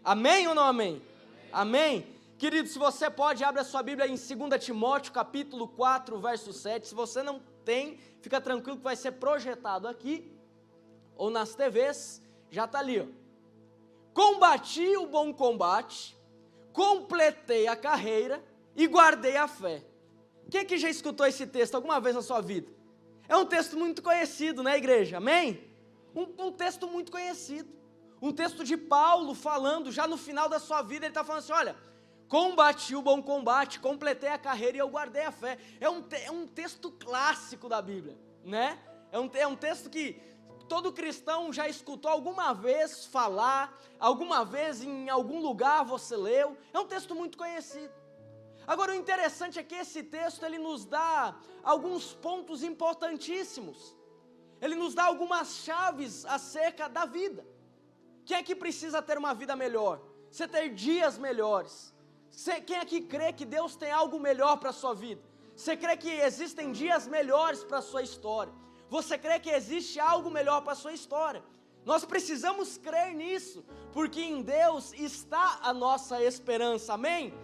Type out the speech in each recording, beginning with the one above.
Amém ou não amém? Amém? Querido, se você pode, abre a sua Bíblia em 2 Timóteo, capítulo 4, verso 7. Se você não tem, fica tranquilo que vai ser projetado aqui, ou nas TVs, já está ali, ó. Combati o bom combate, completei a carreira e guardei a fé. Quem que já escutou esse texto alguma vez na sua vida? É um texto muito conhecido, né, igreja? Amém? Um texto muito conhecido. Um texto de Paulo falando, já no final da sua vida, ele está falando assim, olha, combati o bom combate, completei a carreira e eu guardei a fé. É um texto clássico da Bíblia, né? É um texto que todo cristão já escutou alguma vez falar, alguma vez em algum lugar você leu. É um texto muito conhecido. Agora o interessante é que esse texto ele nos dá alguns pontos importantíssimos. Ele nos dá algumas chaves acerca da vida. Quem é que precisa ter uma vida melhor? Você ter dias melhores. Quem é que crê que Deus tem algo melhor para a sua vida? Você crê que existem dias melhores para a sua história? Você crê que existe algo melhor para a sua história? Nós precisamos crer nisso, porque em Deus está a nossa esperança, amém?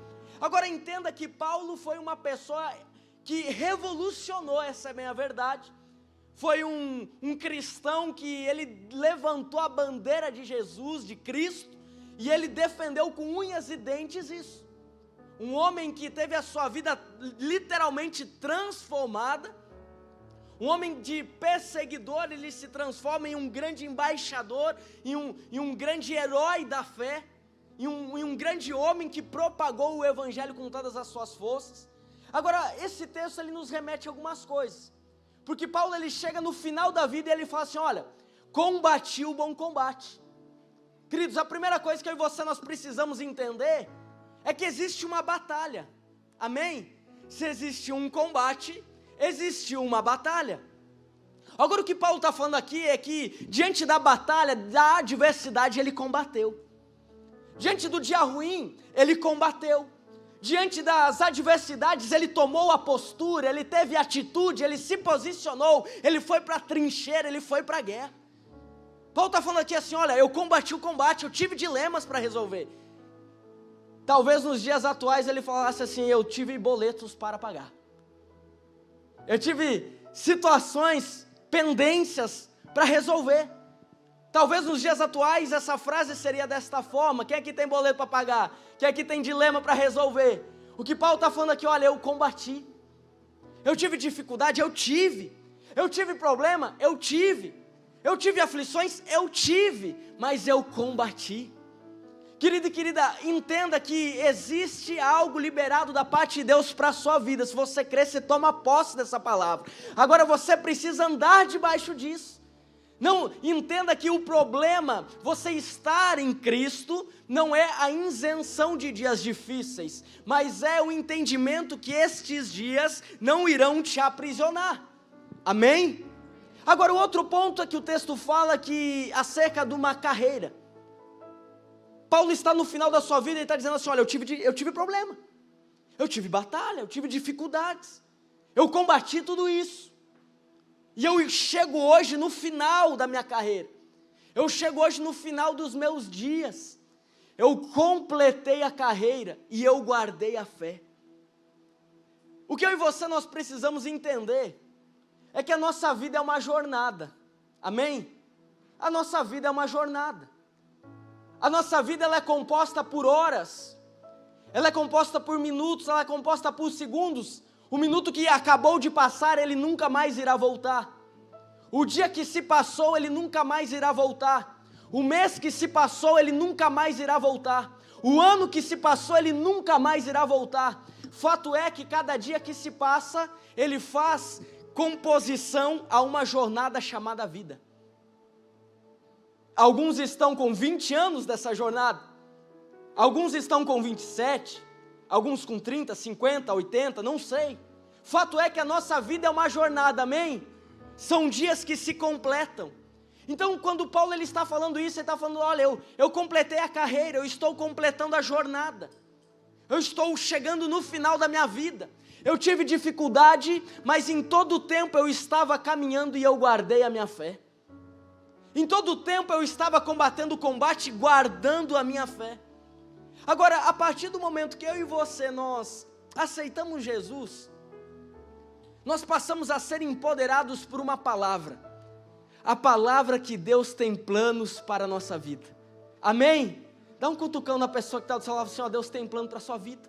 Agora entenda que Paulo foi uma pessoa que revolucionou, essa é bem a verdade. Foi um cristão que ele levantou a bandeira de Jesus, de Cristo, e ele defendeu com unhas e dentes isso. Um homem que teve a sua vida literalmente transformada, um homem de perseguidor, ele se transforma em um grande embaixador, em um grande herói da fé, em um grande homem que propagou o evangelho com todas as suas forças. Agora, esse texto ele nos remete a algumas coisas, porque Paulo ele chega no final da vida e ele fala assim, olha, combati o bom combate. Queridos, a primeira coisa que eu e você nós precisamos entender é que existe uma batalha, amém? Se existe um combate, existe uma batalha. Agora o que Paulo está falando aqui é que diante da batalha, da adversidade, ele combateu. Diante do dia ruim, ele combateu. Diante das adversidades, ele tomou a postura, ele teve atitude, ele se posicionou, ele foi para a trincheira, ele foi para a guerra. Paulo está falando aqui assim, olha, eu combati o combate, eu tive dilemas para resolver. Talvez nos dias atuais ele falasse assim, eu tive boletos para pagar. Eu tive situações, pendências para resolver. Talvez nos dias atuais essa frase seria desta forma, quem aqui tem boleto para pagar? Quem aqui tem dilema para resolver? O que Paulo está falando aqui, olha, eu combati. Eu tive dificuldade, eu tive problema, eu tive aflições, eu tive, mas eu combati. Querido e querida, entenda que existe algo liberado da parte de Deus para a sua vida. Se você crer, você toma posse dessa palavra. Agora você precisa andar debaixo disso. Não, entenda que o problema, você estar em Cristo, não é a isenção de dias difíceis, mas é o entendimento que estes dias não irão te aprisionar. Amém? Agora o outro ponto é que o texto fala que acerca de uma carreira. Paulo está no final da sua vida e está dizendo assim, olha, eu tive problema, eu tive batalha, eu tive dificuldades, eu combati tudo isso, e eu chego hoje no final da minha carreira, eu chego hoje no final dos meus dias, eu completei a carreira e eu guardei a fé. O que eu e você nós precisamos entender, é que a nossa vida é uma jornada, amém? A nossa vida é uma jornada. A nossa vida ela é composta por horas, ela é composta por minutos, ela é composta por segundos. O minuto que acabou de passar, ele nunca mais irá voltar. O dia que se passou, ele nunca mais irá voltar. O mês que se passou, ele nunca mais irá voltar. O ano que se passou, ele nunca mais irá voltar. Fato é que cada dia que se passa, ele faz composição a uma jornada chamada vida. Alguns estão com 20 anos dessa jornada, alguns estão com 27, alguns com 30, 50, 80, não sei. Fato é que a nossa vida é uma jornada, amém? São dias que se completam. Então quando Paulo ele está falando isso, ele está falando, olha, eu completei a carreira, eu estou completando a jornada. Eu estou chegando no final da minha vida. Eu tive dificuldade, mas em todo o tempo eu estava caminhando e eu guardei a minha fé. Em todo o tempo eu estava combatendo o combate, guardando a minha fé. Agora, a partir do momento que eu e você, nós aceitamos Jesus, nós passamos a ser empoderados por uma palavra. A palavra que Deus tem planos para a nossa vida. Amém? Dá um cutucão na pessoa que está do seu lado assim, ó, Deus tem plano para a sua vida.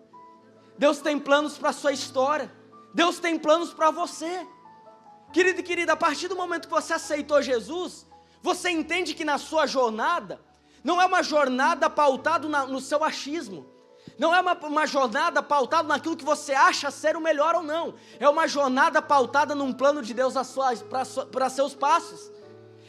Deus tem planos para a sua história. Deus tem planos para você. Querido e querida, a partir do momento que você aceitou Jesus, você entende que na sua jornada, não é uma jornada pautada no seu achismo. Não é uma jornada pautada naquilo que você acha ser o melhor ou não. É uma jornada pautada num plano de Deus para seus passos.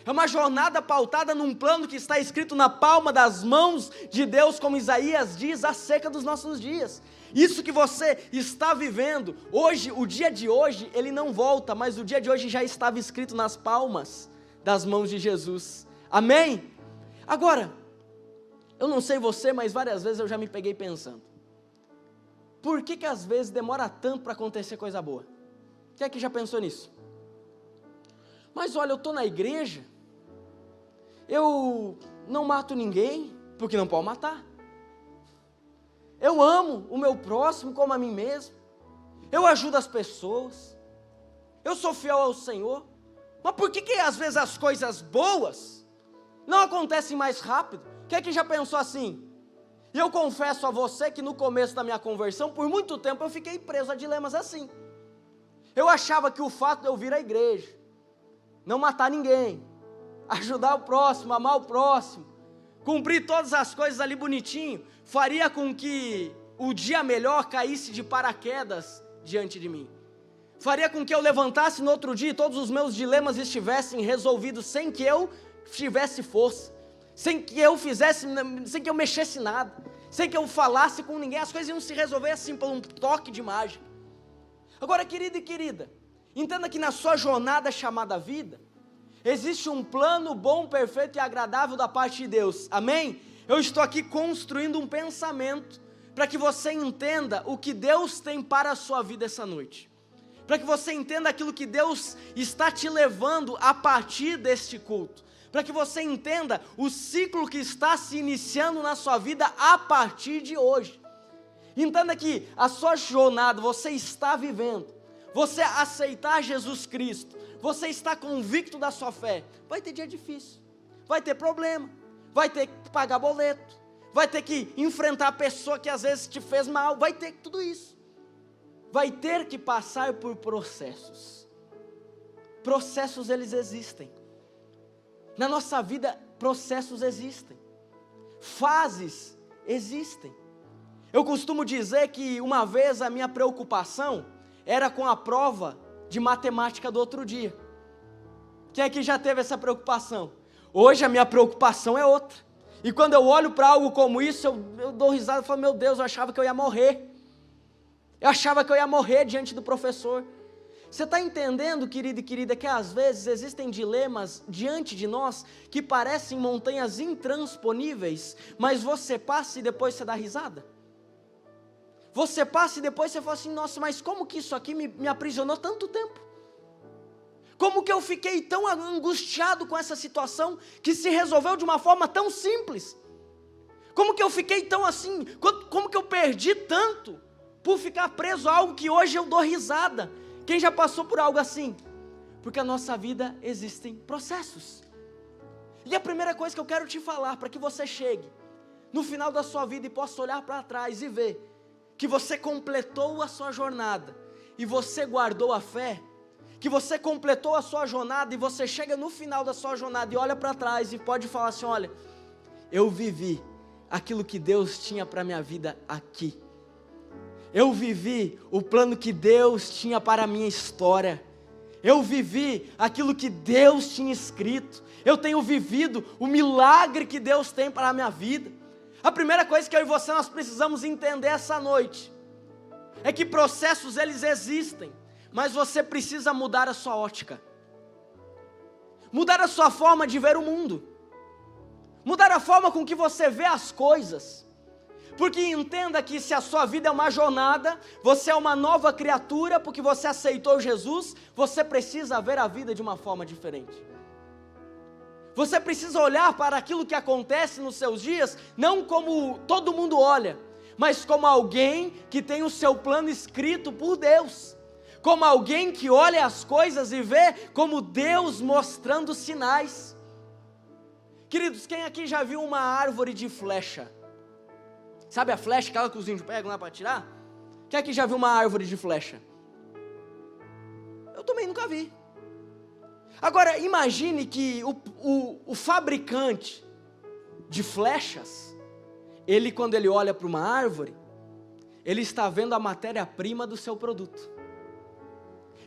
É uma jornada pautada num plano que está escrito na palma das mãos de Deus, como Isaías diz, acerca dos nossos dias. Isso que você está vivendo, hoje, o dia de hoje, ele não volta, mas o dia de hoje já estava escrito nas palmas das mãos de Jesus. Amém? Agora, eu não sei você, mas várias vezes eu já me peguei pensando. Por que às vezes demora tanto para acontecer coisa boa? Quem é que já pensou nisso? Mas olha, eu estou na igreja, eu não mato ninguém, porque não pode matar. Eu amo o meu próximo como a mim mesmo. Eu ajudo as pessoas. Eu sou fiel ao Senhor. Mas por que às vezes as coisas boas não acontecem mais rápido? Quem é que já pensou assim? E eu confesso a você que no começo da minha conversão, por muito tempo eu fiquei preso a dilemas assim. Eu achava que o fato de eu vir à igreja, não matar ninguém, ajudar o próximo, amar o próximo, cumprir todas as coisas ali bonitinho, faria com que o dia melhor caísse de paraquedas diante de mim. Faria com que eu levantasse no outro dia e todos os meus dilemas estivessem resolvidos sem que eu tivesse força, sem que eu fizesse, sem que eu mexesse nada, sem que eu falasse com ninguém, as coisas iam se resolver assim por um toque de mágica. Agora, querido e querida, entenda que na sua jornada chamada vida, existe um plano bom, perfeito e agradável da parte de Deus, amém? Eu estou aqui construindo um pensamento, para que você entenda o que Deus tem para a sua vida essa noite, para que você entenda aquilo que Deus está te levando a partir deste culto, para que você entenda o ciclo que está se iniciando na sua vida a partir de hoje. Entenda que a sua jornada, você está vivendo, você aceitar Jesus Cristo, você está convicto da sua fé, vai ter dia difícil, vai ter problema, vai ter que pagar boleto, vai ter que enfrentar a pessoa que às vezes te fez mal, vai ter tudo isso, vai ter que passar por processos. Processos eles existem, na nossa vida processos existem, fases existem. Eu costumo dizer que uma vez a minha preocupação era com a prova de matemática do outro dia. Quem é que já teve essa preocupação? Hoje a minha preocupação é outra. E quando eu olho para algo como isso, eu dou risada e falo, meu Deus, eu achava que eu ia morrer. Eu achava que eu ia morrer diante do professor. Você está entendendo, querido e querida, que às vezes existem dilemas diante de nós que parecem montanhas intransponíveis, mas você passa e depois você dá risada? Você passa e depois você fala assim, nossa, mas como que isso aqui me aprisionou tanto tempo? Como que eu fiquei tão angustiado com essa situação que se resolveu de uma forma tão simples? Como que eu fiquei tão assim, como que eu perdi tanto por ficar preso a algo que hoje eu dou risada? Quem já passou por algo assim? Porque a nossa vida existem processos. E a primeira coisa que eu quero te falar, para que você chegue no final da sua vida e possa olhar para trás e ver que você completou a sua jornada e você guardou a fé, que você completou a sua jornada e você chega no final da sua jornada e olha para trás e pode falar assim, olha, eu vivi aquilo que Deus tinha para a minha vida aqui. Eu vivi o plano que Deus tinha para a minha história. Eu vivi aquilo que Deus tinha escrito. Eu tenho vivido o milagre que Deus tem para a minha vida. A primeira coisa que eu e você nós precisamos entender essa noite é que processos eles existem, mas você precisa mudar a sua ótica. Mudar a sua forma de ver o mundo. Mudar a forma com que você vê as coisas. Porque entenda que se a sua vida é uma jornada, você é uma nova criatura, porque você aceitou Jesus, você precisa ver a vida de uma forma diferente. Você precisa olhar para aquilo que acontece nos seus dias, não como todo mundo olha, mas como alguém que tem o seu plano escrito por Deus. Como alguém que olha as coisas e vê como Deus mostrando sinais. Queridos, quem aqui já viu uma árvore de flecha? Sabe a flecha, aquela que os índios pegam lá para atirar? Quem aqui já viu uma árvore de flecha? Eu também nunca vi. Agora, imagine que o fabricante de flechas, ele quando ele olha para uma árvore, ele está vendo a matéria-prima do seu produto.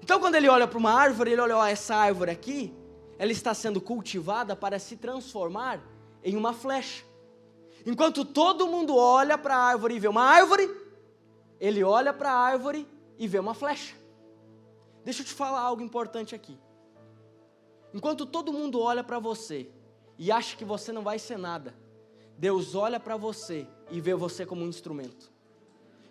Então quando ele olha para uma árvore, ele olha, ó, essa árvore aqui, ela está sendo cultivada para se transformar em uma flecha. Enquanto todo mundo olha para a árvore e vê uma árvore, ele olha para a árvore e vê uma flecha. Deixa eu te falar algo importante aqui. Enquanto todo mundo olha para você e acha que você não vai ser nada, Deus olha para você e vê você como um instrumento.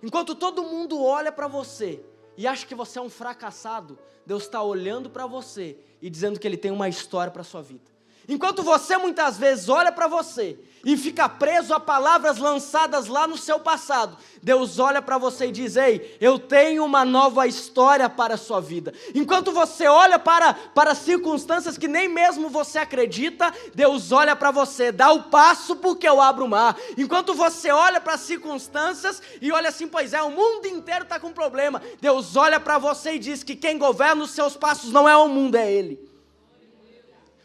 Enquanto todo mundo olha para você e acha que você é um fracassado, Deus está olhando para você e dizendo que Ele tem uma história para a sua vida. Enquanto você muitas vezes olha para você e fica preso a palavras lançadas lá no seu passado, Deus olha para você e diz, ei, eu tenho uma nova história para a sua vida. Enquanto você olha para circunstâncias que nem mesmo você acredita, Deus olha para você, dá o passo porque eu abro o mar. Enquanto você olha para as circunstâncias e olha assim, pois é, o mundo inteiro está com problema, Deus olha para você e diz que quem governa os seus passos não é o mundo, é Ele.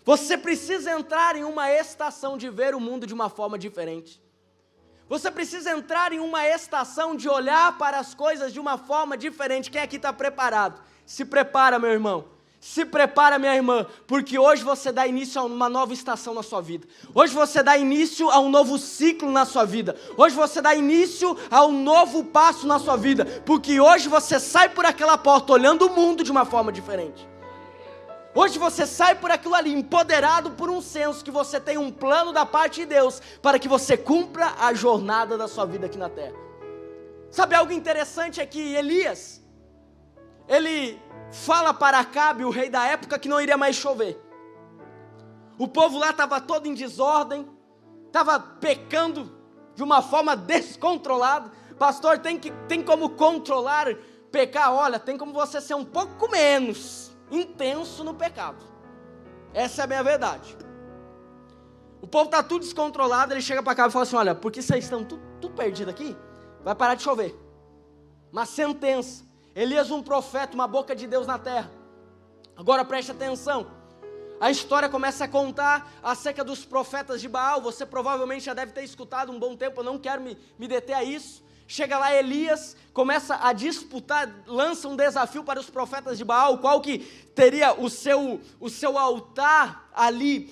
Você precisa entrar em uma estação de ver o mundo de uma forma diferente. Você precisa entrar em uma estação de olhar para as coisas de uma forma diferente. Quem aqui está preparado? Se prepara, meu irmão. Se prepara, minha irmã, porque hoje você dá início a uma nova estação na sua vida. Hoje você dá início a um novo ciclo na sua vida. Hoje você dá início a um novo passo na sua vida. Porque hoje você sai por aquela porta olhando o mundo de uma forma diferente. Hoje você sai por aquilo ali, empoderado por um senso que você tem um plano da parte de Deus, para que você cumpra a jornada da sua vida aqui na terra. Sabe algo interessante é que Elias, ele fala para Acabe, o rei da época, que não iria mais chover. O povo lá estava todo em desordem, estava pecando de uma forma descontrolada. Pastor, tem como controlar pecar? Olha, tem como você ser um pouco menos intenso no pecado. Essa é a minha verdade. O povo está tudo descontrolado. Ele chega para cá e fala assim, olha, porque vocês estão tudo perdido aqui, vai parar de chover. Uma sentença. Elias, um profeta, uma boca de Deus na terra. Agora preste atenção. A história começa a contar acerca dos profetas de Baal. Você provavelmente já deve ter escutado um bom tempo, eu não quero me deter a isso. Chega lá Elias, começa a disputar, lança um desafio para os profetas de Baal, qual que teria o seu altar ali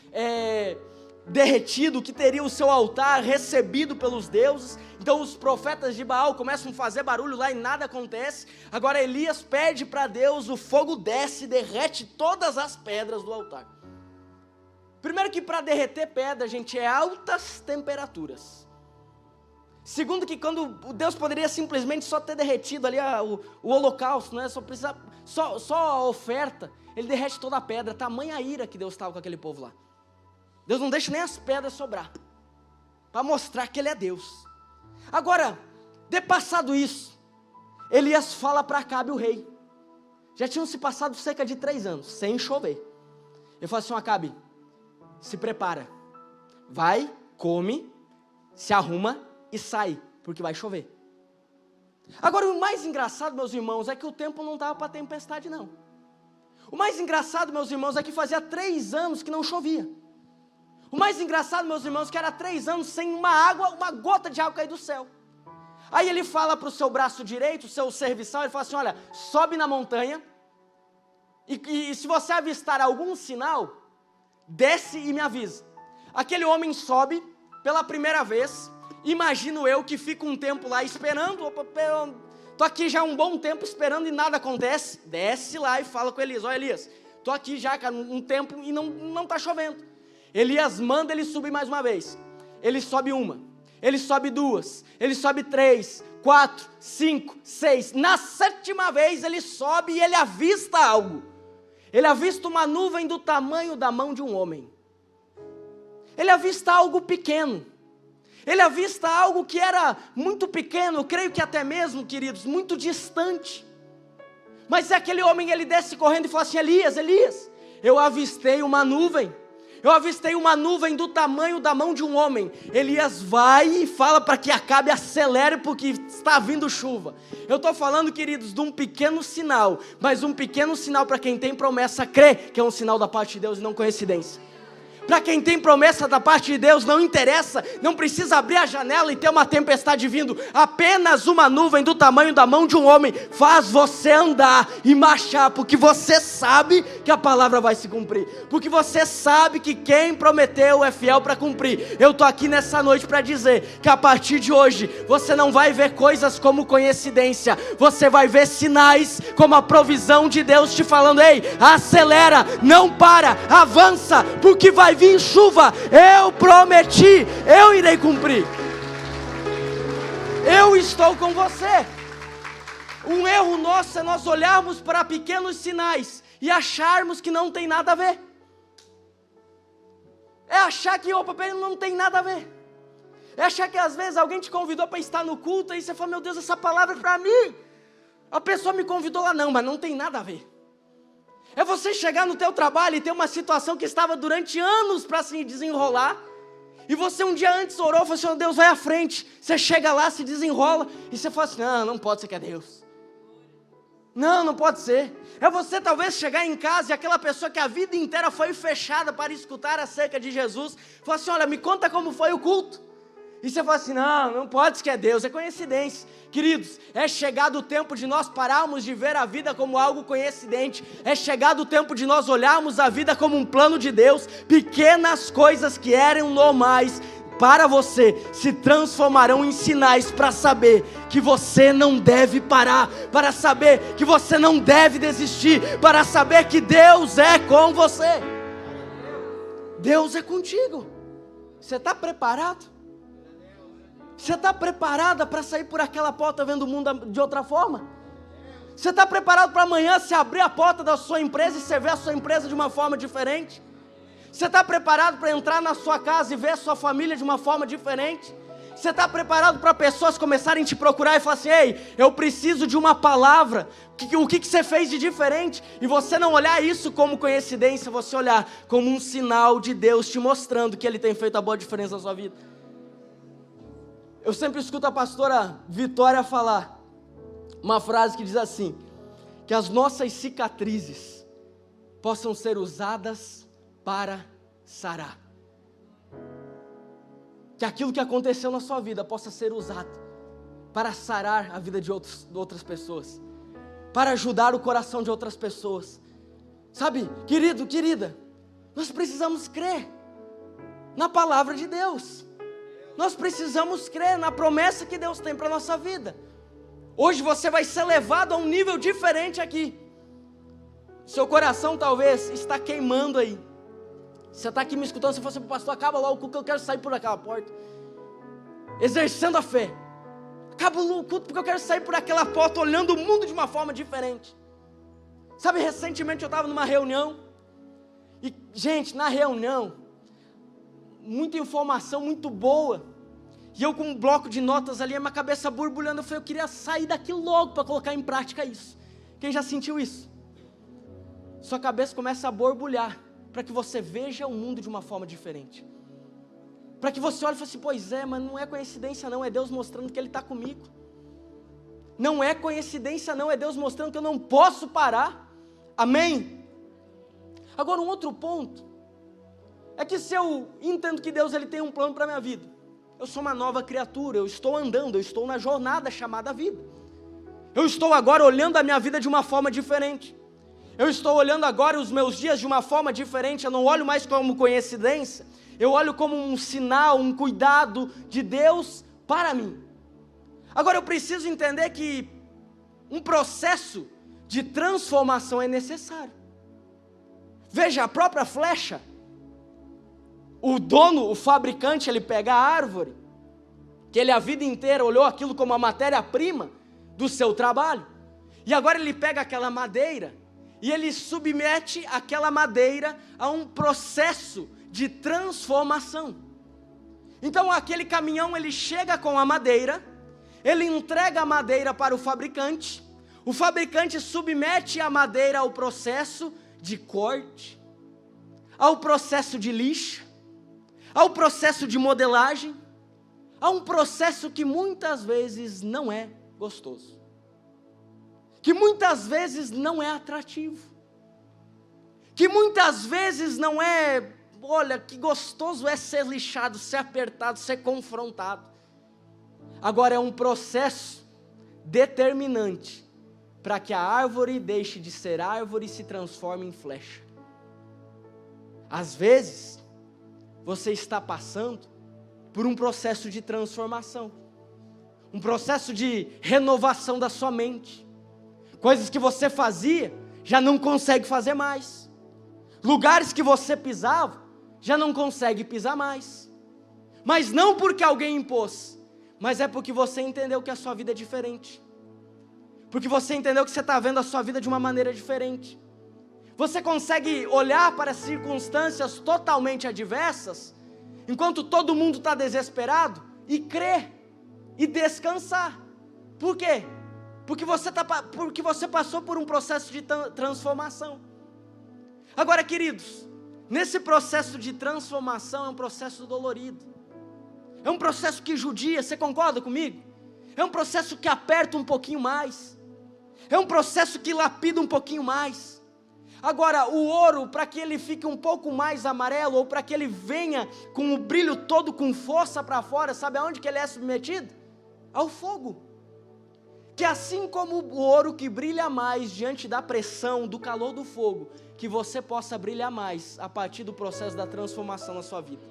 derretido, que teria o seu altar recebido pelos deuses. Então os profetas de Baal começam a fazer barulho lá e nada acontece. Agora Elias pede para Deus, o fogo desce e derrete todas as pedras do altar. Primeiro que para derreter pedra, gente, é altas temperaturas. Segundo que quando Deus poderia simplesmente só ter derretido ali o holocausto, né? Só a oferta, Ele derrete toda a pedra, tamanha ira que Deus estava com aquele povo lá. Deus não deixa nem as pedras sobrar, para mostrar que Ele é Deus. Agora, de passado isso, Elias fala para Acabe o rei. Já tinham se passado cerca de 3 anos, sem chover. Ele fala assim, Acabe, se prepara, vai, come, se arruma, e sai, porque vai chover. Agora o mais engraçado, meus irmãos, é que o tempo não estava para tempestade não. O mais engraçado, meus irmãos, é que fazia 3 anos que não chovia. O mais engraçado, meus irmãos, que era 3 anos sem uma gota de água cair do céu. Aí ele fala para o seu braço direito, o seu serviçal, ele fala assim, olha, sobe na montanha, e se você avistar algum sinal, desce e me avisa. Aquele homem sobe pela primeira vez. Imagino eu que fico um tempo lá esperando, estou aqui já um bom tempo esperando e nada acontece. Desce lá e fala com Elias, ó Elias, estou aqui já, cara, um tempo e não está chovendo. Elias manda ele subir mais uma vez. Ele sobe 1, ele sobe 2, ele sobe 3, 4, 5, 6. Na 7ª vez ele sobe e ele avista algo. Ele avista uma nuvem do tamanho da mão de um homem. ele avista algo pequeno. Ele avista algo que era muito pequeno, eu creio que até mesmo, queridos, muito distante. Mas aquele homem, ele desce correndo e fala assim: Elias, Elias, eu avistei uma nuvem. Eu avistei uma nuvem do tamanho da mão de um homem. Elias vai e fala para que Acabe acelere, porque está vindo chuva. Eu estou falando, queridos, de um pequeno sinal, mas um pequeno sinal para quem tem promessa, crê que é um sinal da parte de Deus e não coincidência. Para quem tem promessa da parte de Deus, não interessa, não precisa abrir a janela e ter uma tempestade vindo. Apenas uma nuvem do tamanho da mão de um homem faz você andar e marchar, porque você sabe que a palavra vai se cumprir, porque você sabe que quem prometeu é fiel para cumprir. Eu estou aqui nessa noite para dizer que a partir de hoje, você não vai ver coisas como coincidência, você vai ver sinais como a provisão de Deus te falando: ei, acelera, não para, avança, porque vai vir chuva, eu prometi, eu irei cumprir. Eu estou com você. Um erro nosso é nós olharmos para pequenos sinais e acharmos que não tem nada a ver. É achar que, opa, não tem nada a ver. É achar que às vezes alguém te convidou para estar no culto e você fala: meu Deus, essa palavra é para mim. A pessoa me convidou lá, não, mas não tem nada a ver. É você chegar no teu trabalho e ter uma situação que estava durante anos para se desenrolar, e você um dia antes orou, falou assim: Deus, vai à frente. Você chega lá, se desenrola, e você fala assim: não pode ser que é Deus. Não pode ser. É você talvez chegar em casa e aquela pessoa que a vida inteira foi fechada para escutar acerca de Jesus, fala assim: olha, me conta como foi o culto. E você fala assim: não pode ser que é Deus, é coincidência. Queridos, é chegado o tempo de nós pararmos de ver a vida como algo coincidente. É chegado o tempo de nós olharmos a vida como um plano de Deus. Pequenas coisas que eram normais para você se transformarão em sinais para saber que você não deve parar, para saber que você não deve desistir, para saber que Deus é com você. Deus é contigo. Você está preparado? Você está preparada para sair por aquela porta vendo o mundo de outra forma? Você está preparado para amanhã se abrir a porta da sua empresa e você ver a sua empresa de uma forma diferente? Você está preparado para entrar na sua casa e ver a sua família de uma forma diferente? Você está preparado para pessoas começarem a te procurar e falar assim: ei, eu preciso de uma palavra, o que você fez de diferente? E você não olhar isso como coincidência, você olhar como um sinal de Deus te mostrando que Ele tem feito a boa diferença na sua vida. Eu sempre escuto a pastora Vitória falar uma frase que diz assim: que as nossas cicatrizes possam ser usadas para sarar. Que aquilo que aconteceu na sua vida possa ser usado para sarar a vida de outras pessoas, para ajudar o coração de outras pessoas. Sabe, querido, querida, nós precisamos crer na palavra de Deus. Nós precisamos crer na promessa que Deus tem para a nossa vida. Hoje você vai ser levado a um nível diferente aqui. Seu coração talvez está queimando aí. Você está aqui me escutando, você fala assim: pastor, acaba logo o culto, eu quero sair por aquela porta. Exercendo a fé. Acaba logo o culto porque eu quero sair por aquela porta olhando o mundo de uma forma diferente. Sabe, recentemente eu estava numa reunião. E, gente, na reunião, muita informação muito boa, e eu com um bloco de notas ali, a minha cabeça borbulhando. Eu falei: eu queria sair daqui logo para colocar em prática isso. Quem já sentiu isso? Sua cabeça começa a borbulhar, para que você veja o mundo de uma forma diferente, para que você olhe e fale assim: pois é, mas não é coincidência não, é Deus mostrando que Ele está comigo. Não é coincidência não, é Deus mostrando que eu não posso parar. Amém? Agora um outro ponto é que se eu entendo que Deus ele tem um plano para a minha vida, eu sou uma nova criatura, eu estou andando, eu estou na jornada chamada vida. Eu estou agora olhando a minha vida de uma forma diferente. Eu estou olhando agora os meus dias de uma forma diferente. Eu não olho mais como coincidência, eu olho como um sinal, um cuidado de Deus para mim. Agora eu preciso entender que um processo de transformação é necessário. Veja, a própria flecha, o dono, o fabricante, ele pega a árvore, que ele a vida inteira olhou aquilo como a matéria-prima do seu trabalho, e agora ele pega aquela madeira, e ele submete aquela madeira a um processo de transformação. Então aquele caminhão, ele chega com a madeira, ele entrega a madeira para o fabricante submete a madeira ao processo de corte, ao processo de lixa, ao processo de modelagem, a um processo que muitas vezes não é gostoso, que muitas vezes não é atrativo, que muitas vezes não é, olha, que gostoso é ser lixado, ser apertado, ser confrontado. Agora é um processo determinante para que a árvore deixe de ser árvore e se transforme em flecha. Às vezes, você está passando por um processo de transformação, um processo de renovação da sua mente. Coisas que você fazia, já não consegue fazer mais. Lugares que você pisava, já não consegue pisar mais. Mas não porque alguém impôs, mas é porque você entendeu que a sua vida é diferente. Porque você entendeu que você está vendo a sua vida de uma maneira diferente. Você consegue olhar para circunstâncias totalmente adversas, enquanto todo mundo está desesperado, e crer, e descansar. Por quê? Porque você passou por um processo de transformação. Agora, queridos, nesse processo de transformação é um processo dolorido. É um processo que judia, você concorda comigo? É um processo que aperta um pouquinho mais. É um processo que lapida um pouquinho mais. Agora, o ouro, para que ele fique um pouco mais amarelo, ou para que ele venha com o brilho todo, com força para fora, sabe aonde que ele é submetido? Ao fogo. Que assim como o ouro que brilha mais diante da pressão, do calor do fogo, que você possa brilhar mais a partir do processo da transformação na sua vida.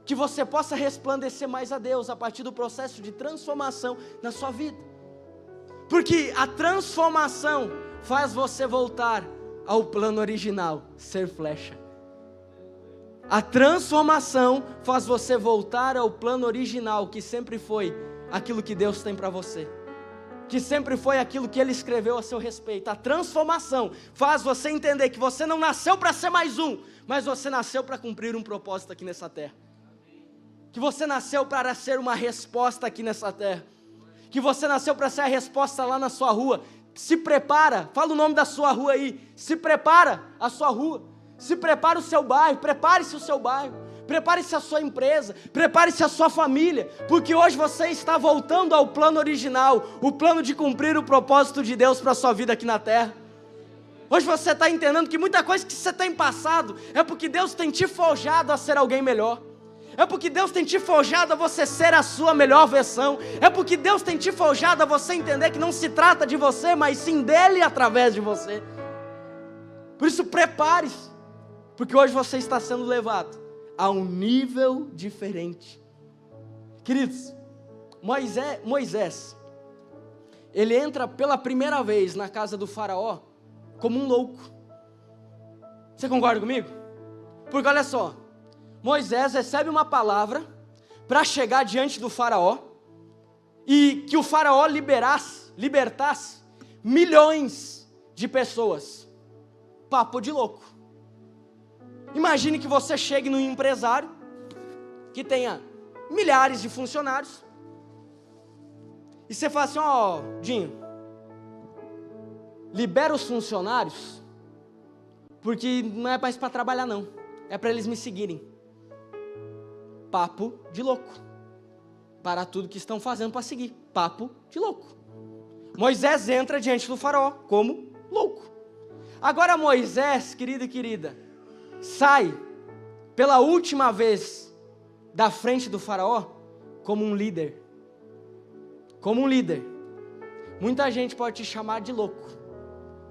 Que você possa resplandecer mais a Deus a partir do processo de transformação na sua vida. Porque a transformação faz você voltar ao plano original, ser flecha. A transformação faz você voltar ao plano original, que sempre foi aquilo que Deus tem para você, que sempre foi aquilo que Ele escreveu a seu respeito. A transformação faz você entender que você não nasceu para ser mais um, mas você nasceu para cumprir um propósito aqui nessa terra, que você nasceu para ser uma resposta aqui nessa terra, que você nasceu para ser a resposta lá na sua rua. Se prepara, fala o nome da sua rua aí, se prepara a sua rua, se prepara o seu bairro, prepare-se o seu bairro, prepare-se a sua empresa, prepare-se a sua família, porque hoje você está voltando ao plano original, o plano de cumprir o propósito de Deus para a sua vida aqui na terra. Hoje você está entendendo que muita coisa que você tem passado, é porque Deus tem te forjado a ser alguém melhor. É porque Deus tem te forjado a você ser a sua melhor versão. É porque Deus tem te forjado a você entender que não se trata de você, mas sim dEle através de você. Por isso prepare-se, porque hoje você está sendo levado a um nível diferente. Queridos, Moisés, ele entra pela primeira vez na casa do faraó como um louco. Você concorda comigo? Porque olha só, Moisés recebe uma palavra para chegar diante do faraó e que o faraó libertasse milhões de pessoas. Papo de louco. Imagine que você chegue num empresário que tenha milhares de funcionários e você fala assim: ó, Dinho, libera os funcionários porque não é mais para trabalhar não, é para eles me seguirem. Papo de louco. Para tudo que estão fazendo para seguir. Papo de louco. Moisés entra diante do faraó como louco. Agora Moisés, querido e querida, sai pela última vez da frente do faraó como um líder. Como um líder. Muita gente pode te chamar de louco,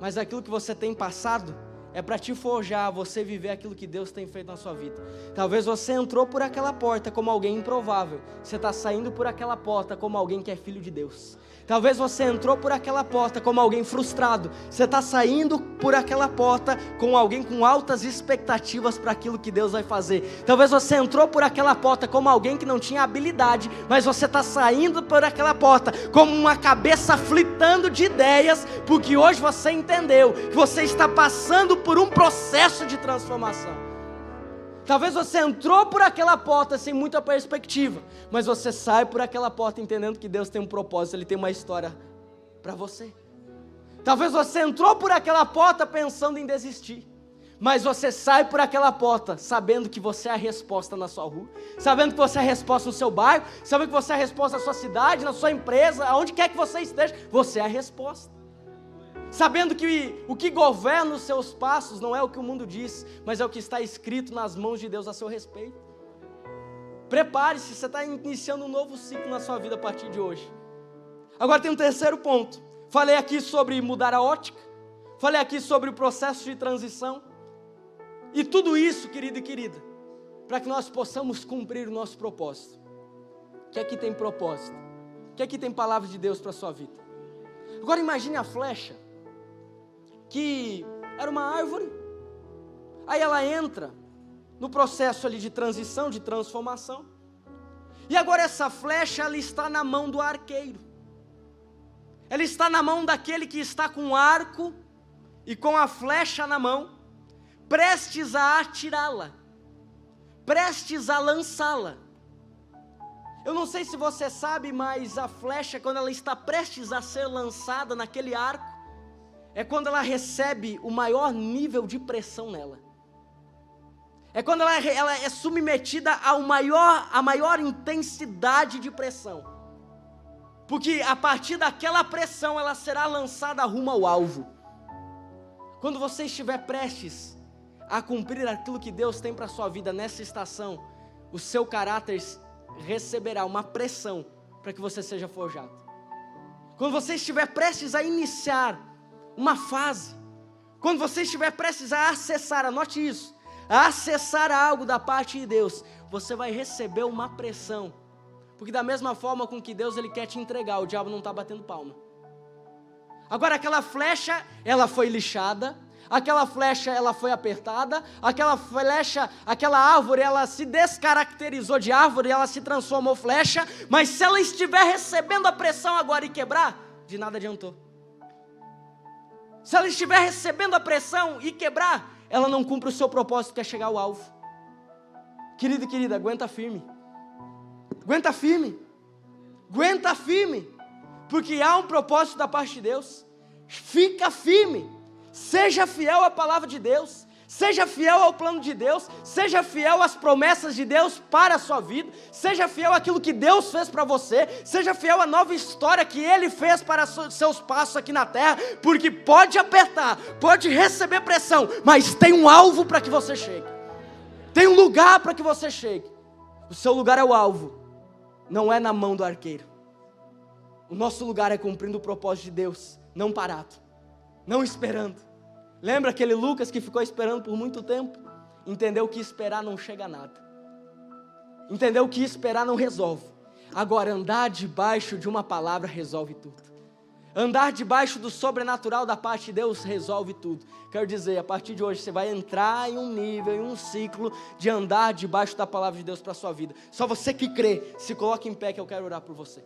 mas aquilo que você tem passado é para te forjar, você viver aquilo que Deus tem feito na sua vida. Talvez você entrou por aquela porta como alguém improvável, você está saindo por aquela porta como alguém que é filho de Deus. Talvez você entrou por aquela porta como alguém frustrado, você está saindo por aquela porta como alguém com altas expectativas para aquilo que Deus vai fazer. Talvez você entrou por aquela porta como alguém que não tinha habilidade, mas você está saindo por aquela porta como uma cabeça fritando de ideias, porque hoje você entendeu que você está passando por um processo de transformação. Talvez você entrou por aquela porta sem muita perspectiva, mas você sai por aquela porta entendendo que Deus tem um propósito, Ele tem uma história para você. Talvez você entrou por aquela porta pensando em desistir, mas você sai por aquela porta sabendo que você é a resposta na sua rua, sabendo que você é a resposta no seu bairro, sabendo que você é a resposta na sua cidade, na sua empresa, aonde quer que você esteja, você é a resposta. Sabendo que o que governa os seus passos não é o que o mundo diz, mas é o que está escrito nas mãos de Deus a seu respeito. Prepare-se, você está iniciando um novo ciclo na sua vida a partir de hoje. Agora tem um terceiro ponto. Falei aqui sobre mudar a ótica, falei aqui sobre o processo de transição, e tudo isso, querido e querida, para que nós possamos cumprir o nosso propósito. Que aqui tem propósito, que aqui tem palavra de Deus para a sua vida. Agora imagine a flecha, que era uma árvore, aí ela entra no processo ali de transição, de transformação, e agora essa flecha ela está na mão do arqueiro, ela está na mão daquele que está com o arco e com a flecha na mão, prestes a atirá-la, prestes a lançá-la. Eu não sei se você sabe, mas a flecha, quando ela está prestes a ser lançada naquele arco, é quando ela recebe o maior nível de pressão nela. É quando ela é submetida à maior intensidade de pressão. Porque a partir daquela pressão ela será lançada rumo ao alvo. Quando você estiver prestes a cumprir aquilo que Deus tem para a sua vida nessa estação, o seu caráter receberá uma pressão para que você seja forjado. Quando você estiver prestes a iniciar uma fase, quando você estiver prestes a acessar, anote isso, a acessar algo da parte de Deus, você vai receber uma pressão, porque da mesma forma com que Deus Ele quer te entregar, o diabo não está batendo palma. Agora aquela flecha, ela foi lixada, aquela flecha ela foi apertada, aquela flecha, aquela árvore ela se descaracterizou de árvore, ela se transformou flecha, mas se ela estiver recebendo a pressão agora e quebrar, de nada adiantou. Se ela estiver recebendo a pressão e quebrar, ela não cumpre o seu propósito, que é chegar ao alvo. Querido e querida, aguenta firme. Aguenta firme. Aguenta firme. Porque há um propósito da parte de Deus. Fica firme. Seja fiel à palavra de Deus. Seja fiel ao plano de Deus. Seja fiel às promessas de Deus para a sua vida. Seja fiel àquilo que Deus fez para você. Seja fiel à nova história que Ele fez para seus passos aqui na terra. Porque pode apertar, pode receber pressão, mas tem um alvo para que você chegue. Tem um lugar para que você chegue. O seu lugar é o alvo. Não é na mão do arqueiro. O nosso lugar é cumprindo o propósito de Deus. Não parado. Não esperando. Lembra aquele Lucas que ficou esperando por muito tempo? Entendeu que esperar não chega a nada. Entendeu que esperar não resolve. Agora, andar debaixo de uma palavra resolve tudo. Andar debaixo do sobrenatural da parte de Deus resolve tudo. Quero dizer, a partir de hoje você vai entrar em um nível, em um ciclo de andar debaixo da palavra de Deus para a sua vida. Só você que crê, se coloque em pé que eu quero orar por você.